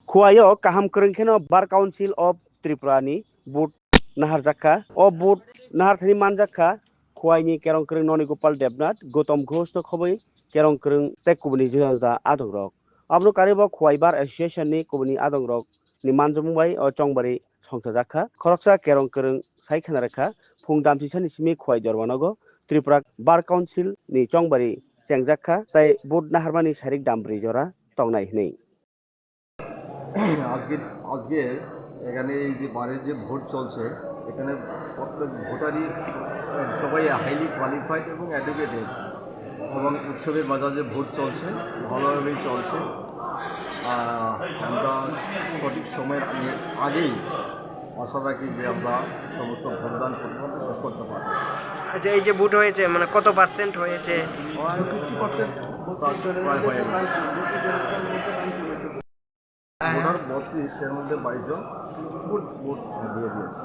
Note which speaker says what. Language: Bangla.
Speaker 1: खुवायो काहाम करंखेनो बार काउंसिल ऑफ त्रिपुरानि बुट नाहार जाखा ओ बुट नाहार थनि मान जाखा खुवाइनि केरं करं ननि गोपाल देबनाथ गौतम घोष तो खबै केरं करं ते कुबनि जुदा आदं रक आबनो कारिबा खुवाइ बार एसोसिएशन नि कुबनि आदं रक नि मानजमुबाई ओ चंबारी संसा जाखा खरकसा केरं करं साइ खाना रखा फुं दामसी सन सिमी खुवाइ दरवानगो त्रिपुरा बार काउंसिल नि चंबारी চেংজাখা তাই বুট নাহারমানি শারিক দামব্রি জরা টংনাই নেই
Speaker 2: আজকে আজকে এখানে এই যে বারের যে ভোট চলছে এখানে প্রত্যেক ভোটারই সবাই হাইলি কোয়ালিফাইড এবং এডুকেটেড এবং উৎসবের বাজারে ভোট চলছে ভালোভাবেই চলছে আমরা সঠিক সময়ের আগেই আশা রাখি যে আমরা সমস্ত ভোটদান পরিমাণ শেষ করতে পারবো।
Speaker 3: আচ্ছা এই যে ভোট হয়েছে মানে কত পার্সেন্ট হয়েছে?
Speaker 2: 50% প্রায় হয়ে গেছে। ভোটার 32 এর মধ্যে 22 জন ভোট দিয়ে দিয়েছে।